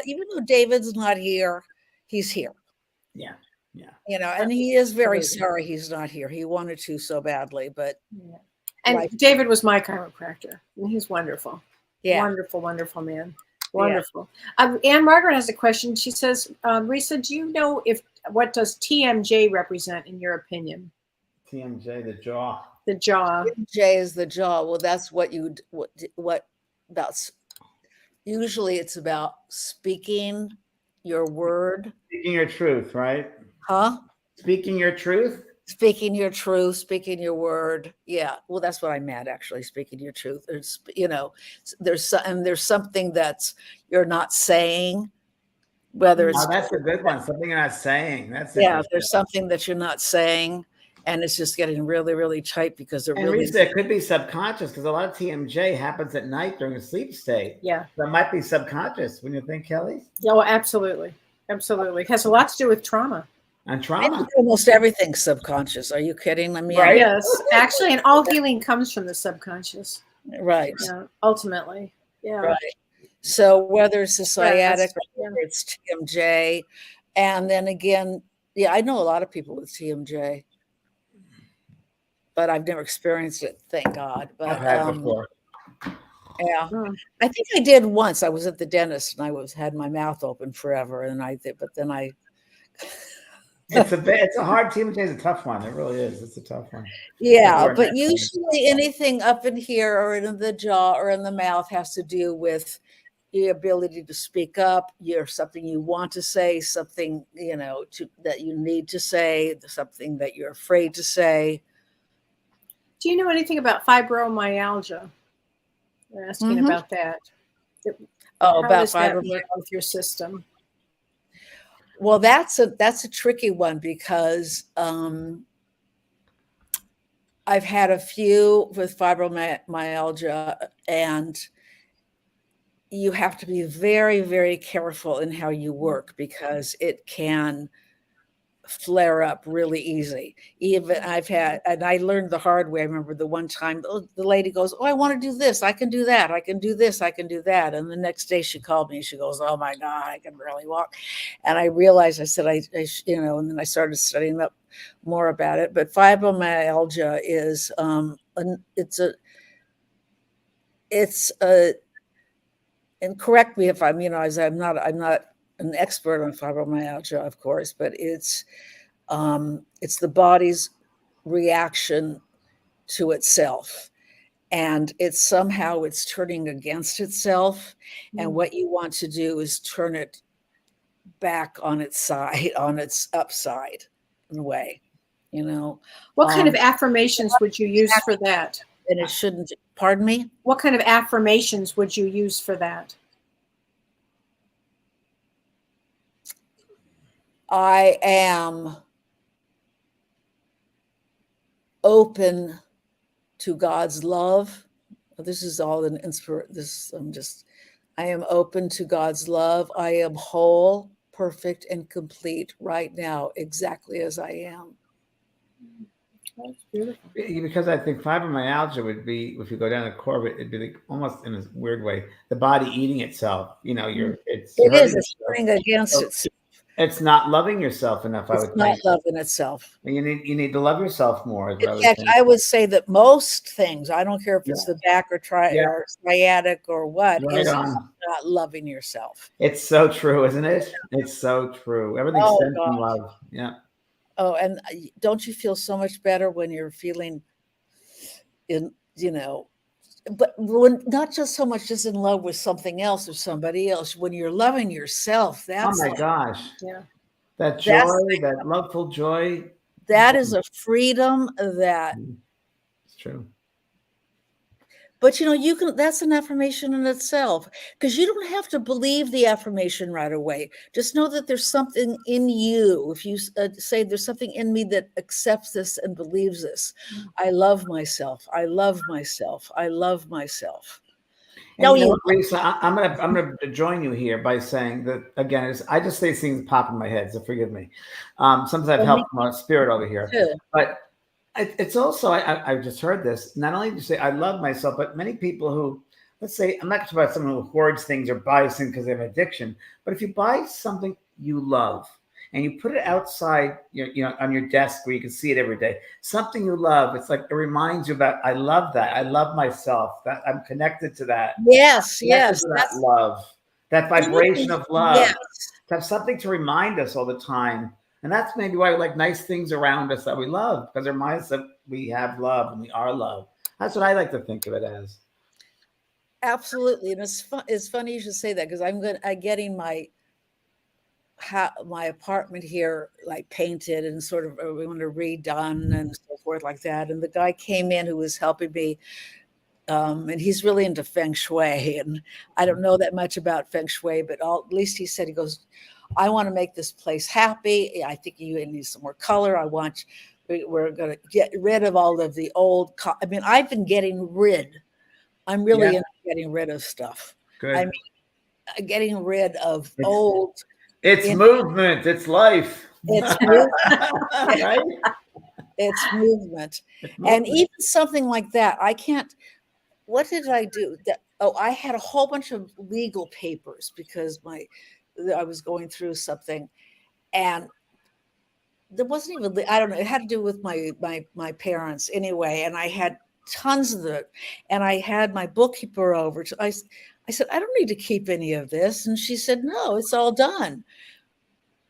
Even though David's not here, he's here. Yeah. And he is very sorry he's not here. He wanted to so badly, but. Yeah. And David was my chiropractor, and he's wonderful. Yeah. Wonderful man. Wonderful. Yeah. Anne Margaret has a question. She says, Risa, do you know what does TMJ represent in your opinion? TMJ, the jaw. The jaw. TMJ is the jaw. Well, that's usually it's about speaking your word. Speaking your truth, right? Huh? Speaking your truth? Speaking your truth, speaking your word. Yeah. Well, that's what I meant, actually, speaking your truth. There's something that's you're not saying, whether it's. Oh, that's a good one. Something you're not saying. There's something that you're not saying. And it's just getting really, really tight because it could be subconscious, because a lot of TMJ happens at night during a sleep state. Yeah. That might be subconscious. Wouldn't you think, Kelly? Yeah, well, absolutely. Absolutely. It has a lot to do with trauma. And trauma. I think almost everything's subconscious. Are you kidding? I mean, right? Yes. Actually, and all healing comes from the subconscious. Right. Yeah, ultimately. Yeah. Right. So whether it's a sciatic or whether it's TMJ. And then again, I know a lot of people with TMJ. But I've never experienced it, thank God. But I've had before. Yeah, I think I did once. I was at the dentist and I had my mouth open forever, and but then I. It's a hard TMJ. It's a tough one. It really is. It's a tough one. Yeah, but usually anything up in here or in the jaw or in the mouth has to do with, your ability to speak up, something you want to say, something, that you need to say, something that you're afraid to say. Do you know anything about fibromyalgia? They're asking about that. Oh, How about does that fibromyalgia. work with your system? Well, that's a tricky one because I've had a few with fibromyalgia, and you have to be very, very careful in how you work because it can flare up really easy. Even and I learned the hard way. I remember the one time the lady goes, "Oh, I want to do this. I can do that. I can do this. I can do that." And the next day she called me and she goes, "Oh my God, I can barely walk." And I realized, I said, and then I started studying up more about it. But fibromyalgia is, and correct me if I'm not an expert on fibromyalgia, of course, but it's the body's reaction to itself, and it's turning against itself. And what you want to do is turn it back on its side, on its upside, in a way. What kind of affirmations would you use for that? And it shouldn't. Pardon me? What kind of affirmations would you use for that? I am open to God's love. This is all an inspiration. I am open to God's love. I am whole, perfect, and complete right now, exactly as I am. That's beautiful. Because I think fibromyalgia would be, if you go down the core of it, it'd be like, almost in a weird way, the body eating itself. It's turning against itself. It's not loving yourself enough. It's not loving itself. You need to love yourself more. In fact, I would say that most things, I don't care if it's the back or sciatic or what, is not loving yourself. It's so true, isn't it? It's so true. Everything's sent from love. Yeah. Oh, and don't you feel so much better when you're feeling but when not just so much just in love with something else or somebody else, when you're loving yourself, that's gosh. Yeah. That joy, that loveful joy. That is a freedom that it's true. But that's an affirmation in itself, because you don't have to believe the affirmation right away. Just know that there's something in you. If you say there's something in me that accepts this and believes this, I love myself. I love myself. I love myself. Risa, I'm gonna join you here by saying that again. I just say things pop in my head, so forgive me. Sometimes I've helped my spirit over here, but. It's also, I just heard this, not only to say I love myself, but many people who, let's say, I'm not talking about someone who hoards things or buys things because they have an addiction, but if you buy something you love and you put it outside, on your desk where you can see it every day, something you love, it's like it reminds you about, I love that. I love myself. That I'm connected to that. Yes. That love, that vibration of love. Yes. To have something to remind us all the time. And that's maybe why we like nice things around us that we love, because it reminds us that we have love and we are love. That's what I like to think of it as. Absolutely. And it's funny you should say that, because I'm getting my apartment here like painted and sort of we want to redone and so forth like that. And the guy came in who was helping me. And he's really into Feng Shui. And I don't know that much about Feng Shui, but at least he said, he goes, I want to make this place happy. I think you need some more color. We're going to get rid of all of the old. I've been getting rid. I'm really into getting rid of stuff. Good. Getting rid of old. It's movement. It's life. It's movement. Right? It's movement. And even something like that, I can't. What did I do? I had a whole bunch of legal papers because I was going through something, and there wasn't even, I don't know, it had to do with my parents anyway. And I had tons of it. And I had my bookkeeper over. I said, I don't need to keep any of this. And she said, no, it's all done.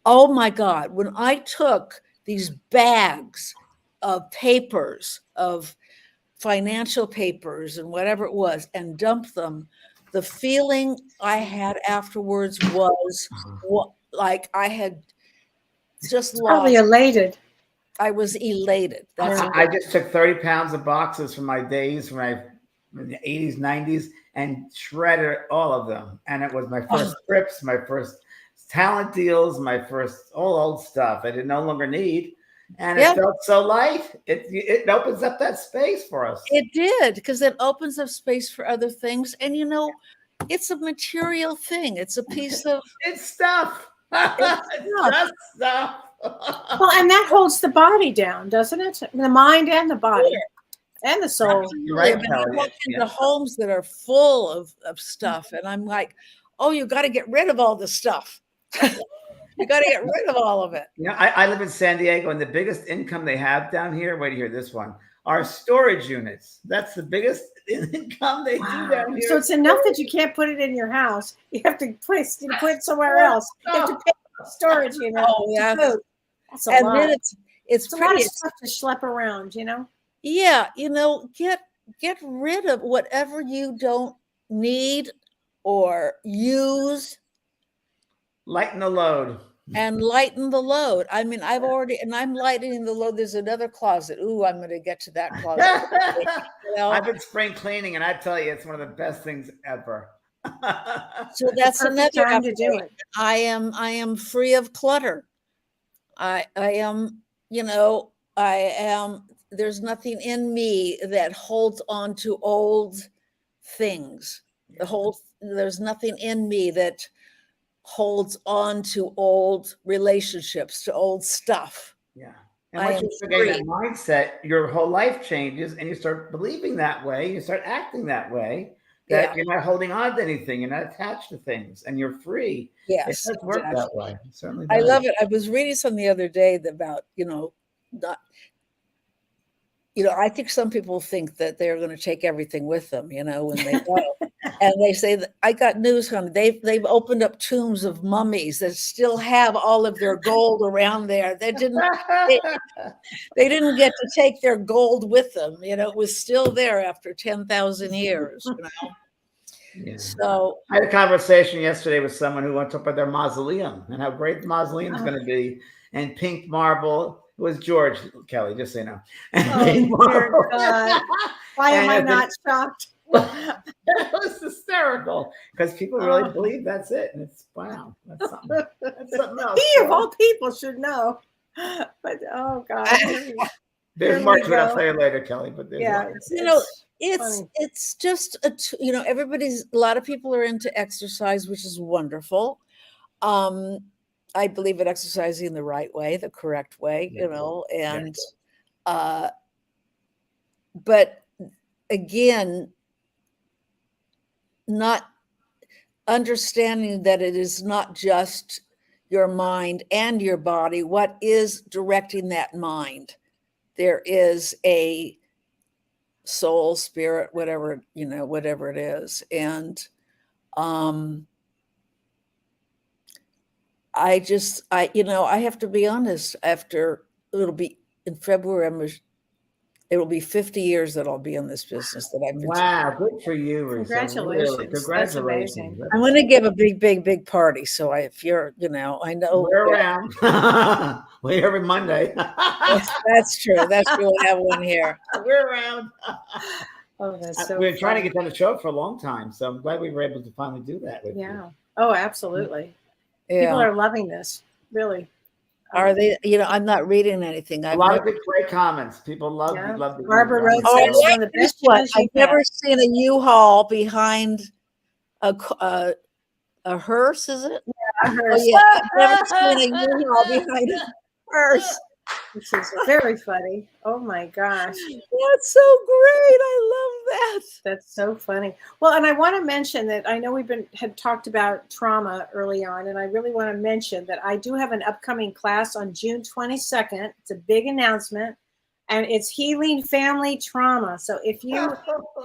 Oh my God. When I took these bags of papers, of financial papers and whatever it was, and dumped them, the feeling I had afterwards was like I had just lost. Probably elated. I was elated. That's I just took 30 pounds of boxes from my days in the 80s, 90s, and shredded all of them. And it was my first trips, my first talent deals, my first all old stuff I did no longer need. And it felt so light. It opens up that space for us. It did, because it opens up space for other things. And, it's a material thing. It's a piece of... It's stuff. It's just stuff. Well, and that holds the body down, doesn't it? The mind and the body and the soul. Right, I walk into homes that are full of stuff, and I'm like, oh, you got to get rid of all the stuff. You got to get rid of all of it. I live in San Diego, and the biggest income they have down here, wait to hear this one, are storage units. That's the biggest income they do down here. So it's enough that you can't put it in your house. You have to put it somewhere else. You have to pay for storage unit. Oh, yeah. That's a lot. Then it's a pretty, lot of stuff to schlep around, Yeah, get rid of whatever you don't need or use. Lighten the load. And lighten the load. I mean, I'm lightening the load. There's another closet. Ooh, I'm going to get to that closet. I've been spring cleaning, and I tell you, it's one of the best things ever. So that's another time to do it. I am free of clutter. I am, there's nothing in me that holds on to old things. There's nothing in me that holds on to old relationships, to old stuff. Yeah. And once you forget that mindset, your whole life changes, and you start believing that way, you start acting that way, that you're not holding on to anything, you're not attached to things, and you're free. Yes. It does work that way. It certainly does. I love it. I was reading something the other day about, I think some people think that they're going to take everything with them, when they go. And they say that I got news, honey. They've opened up tombs of mummies that still have all of their gold around there. They didn't get to take their gold with them. It was still there after 10,000 years. Yeah. So I had a conversation yesterday with someone who went to talk about their mausoleum and how great the mausoleum is going to be, and pink marble. It was George Kelly, just so you know. Dear God. Why am I not shocked? It was hysterical because people really believe that's it, and it's wow, that's something. That's something else. He of all people should know, but oh God, there's more to it. I'll tell you later, Kelly. But there's it's just a lot of people are into exercise, which is wonderful. I believe in exercising the right way, the correct way, and but again, not understanding that it is not just your mind and your body. What is directing that mind? There is a soul, spirit, whatever it is. And I have to be honest, it'll be in February, it will be 50 years that I'll be in this business that I've been. Wow, good for you, Risa. Congratulations. Really. Congratulations. That's I'm going to give a big party. So if you're, I know. We're around. We're every Monday. That's true. We'll have one here. We're around. Oh, that's so We're trying to get done the show for a long time. So I'm glad we were able to finally do that with you. Oh, absolutely. Yeah. People are loving this, really. Are they? I'm not reading anything. A lot of good, great comments. People love the Barbara wrote one of the best ones. I've never seen a U-Haul behind a hearse. Is it? Yeah, a hearse. Oh, yeah. I've never seen a U-Haul behind a hearse. Which is very funny. Oh my gosh. That's so great. I love that. That's so funny. Well, and I want to mention that I know had talked about trauma early on, and I really want to mention that I do have an upcoming class on June 22nd. It's a big announcement, and it's healing family trauma. So if you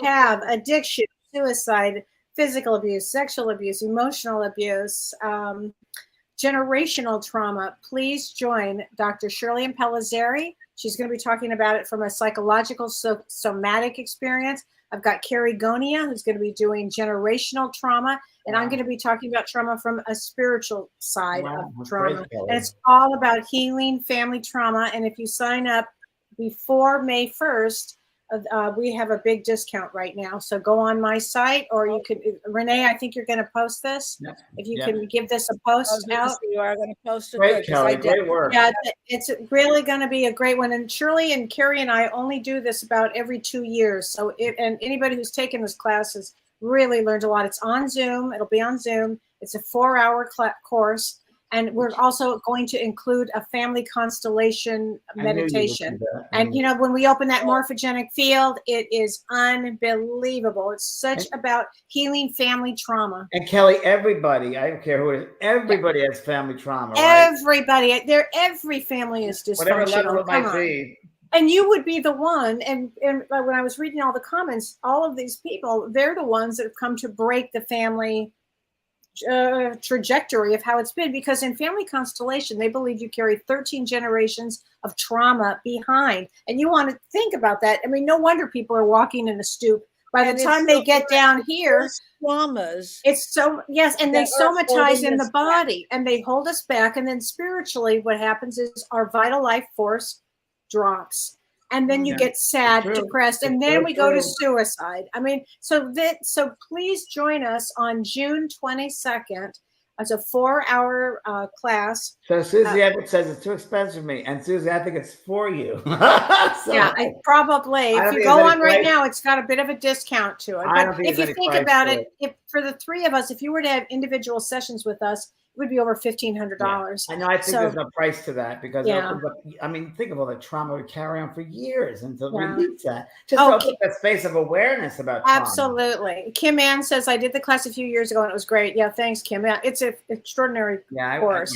have addiction, suicide, physical abuse, sexual abuse, emotional abuse, generational trauma, please join Dr. Shirley Impellizzeri. She's going to be talking about it from a psychological, somatic experience. I've got Carrie Gonia, who's going to be doing generational trauma. And I'm going to be talking about trauma from a spiritual side of trauma. And it's all about healing family trauma. And if you sign up before May 1st, we have a big discount right now. So go on my site, or you could, Renee, I think you're going to post this. Yeah. If you can give this a post out. You are going to post it. Great, Kelly. Great work. Yeah, it's really going to be a great one. And Shirley and Carrie and I only do this about every 2 years. So, and anybody who's taken this class has really learned a lot. It's on Zoom. It'll be on Zoom. It's a 4-hour course. And we're also going to include a family constellation meditation. And, you know, when we open that morphogenic field, it is unbelievable. It's such about healing family trauma. And Kelly, everybody, I don't care who it is, everybody has family trauma, right? Everybody, every family is dysfunctional. Whatever level it might be. And you would be the one. And when I was reading all the comments, all of these people, they're the ones that have come to break the family trajectory of how it's been, because in family constellation they believe you carry 13 generations of trauma behind, and you want to think about that. I mean, no wonder people are walking in a stoop by the time they get down here. Traumas, it's so and they somatize in the body and they hold us back, and then spiritually what happens is our vital life force drops. And then you get sad, depressed, and then we go to suicide. I mean, so please join us on June 22nd. It's a 4-hour class. So Susie Everett says it's too expensive for me. And Susie, I think it's for you. Yeah, probably. If you go on right now, it's got a bit of a discount to it. But if you think about it, if for the three of us, if you were to have individual sessions with us, it would be over $1,500. I know. I think there's no price to that, because it opens up, I mean, think of all the trauma we carry on for years until we release that. Just to open that space of awareness about trauma. Absolutely. Kim Ann says, I did the class a few years ago and it was great. Yeah, thanks, Kim. Yeah, it's an extraordinary course.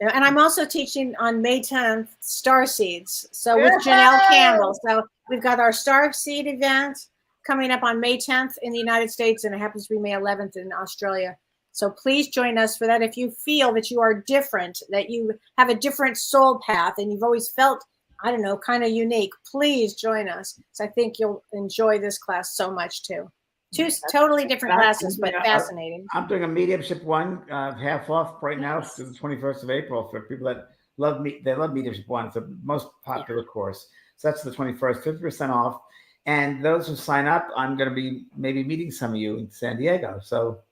And I'm also teaching on May 10th, Star Seeds. So with Janelle Campbell. So we've got our Star Seed event coming up on May 10th in the United States, and it happens to be May 11th in Australia. So please join us for that. If you feel that you are different, that you have a different soul path, and you've always felt, I don't know, kind of unique, please join us. So I think you'll enjoy this class so much too. Two totally different classes, but fascinating. I'm doing a mediumship one, half off right now to the 21st of April for people that love me. They love mediumship one. It's the most popular course. So that's the 21st, 50% off. And those who sign up, I'm going to be maybe meeting some of you in San Diego. So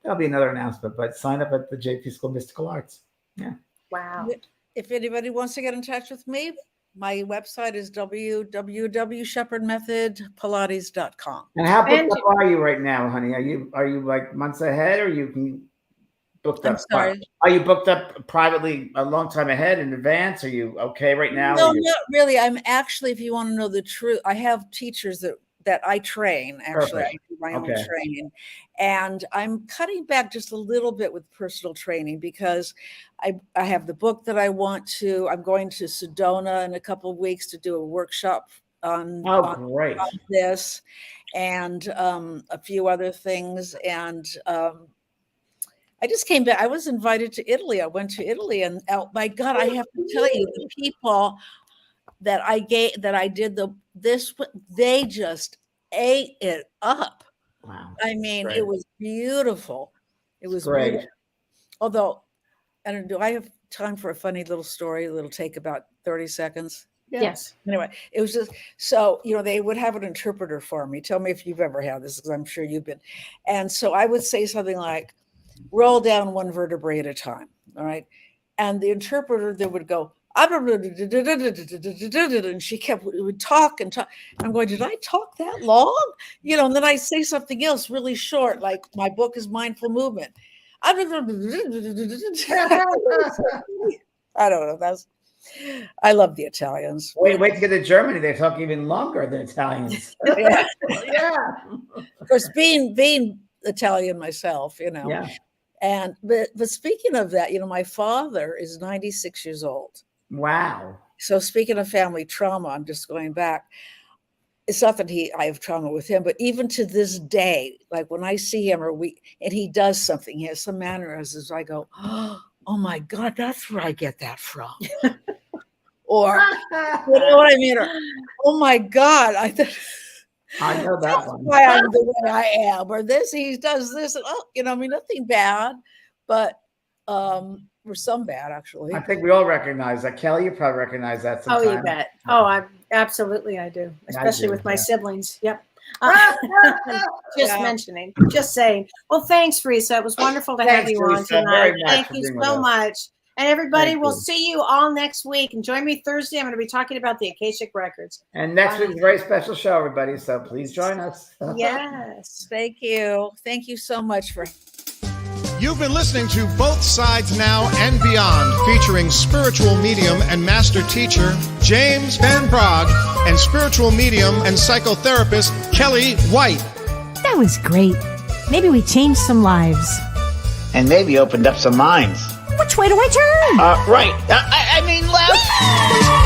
there'll be another announcement, but sign up at the JP School of Mystical Arts. Yeah. Wow. If anybody wants to get in touch with me, my website is www.shepherdmethodpilates.com. And how booked up are you right now, honey? Are you like months ahead, or you can booked up? Sorry. Are you booked up privately a long time ahead in advance? Are you okay right now? No, not really. I'm actually, if you want to know the truth, I have teachers that I train. Actually, I do my own training, and I'm cutting back just a little bit with personal training because I have the book that I want to. I'm going to Sedona in a couple of weeks to do a workshop on this, and a few other things. And I just came back. I was invited to Italy. I went to Italy, and oh my God, I have to tell you, the people that I did this, they just ate it up. Wow. I mean, it was beautiful. It was great. Beautiful. Although, I don't know, do I have time for a funny little story? It'll take about 30 seconds. Yeah. Yes. Anyway, it was just, so, they would have an interpreter for me. Tell me if you've ever had this, because I'm sure you've been. And so I would say something like, roll down one vertebrae at a time. All right. And the interpreter then would go, and she would talk and talk. I'm going, did I talk that long? And then I say something else really short, like my book is Mindful Movement. I don't know. I love the Italians. Wait to get to Germany. They talk even longer than Italians. Yeah. Of course, being Italian myself, Yeah. And but speaking of that, my father is 96 years old. Wow. So speaking of family trauma, I'm just going back. It's not that I have trauma with him, but even to this day, like when I see him and he does something, he has some mannerisms, I go, oh my God, that's where I get that from. Or, you know what I mean? Or, oh my God, I know that That's one. why I'm the way I am. Or this, he does this. And, I mean, nothing bad, but or some bad, actually. I think we all recognize that. Kelly, you probably recognize that sometimes. Oh, you bet. Oh, I do, especially with my siblings. Yep. Mentioning, just saying. Well, thanks, Risa. It was wonderful to have you on tonight. Thank you so much. And everybody, we'll see you all next week. And join me Thursday. I'm going to be talking about the Akashic Records. And next week's a very special show, everybody. So please join us. Yes. Thank you. Thank you so much for. You've been listening to Both Sides Now and Beyond, featuring spiritual medium and master teacher James Van Praagh and spiritual medium and psychotherapist Kellee White. That was great. Maybe we changed some lives. And maybe opened up some minds. Which way do I turn? Right. I mean left.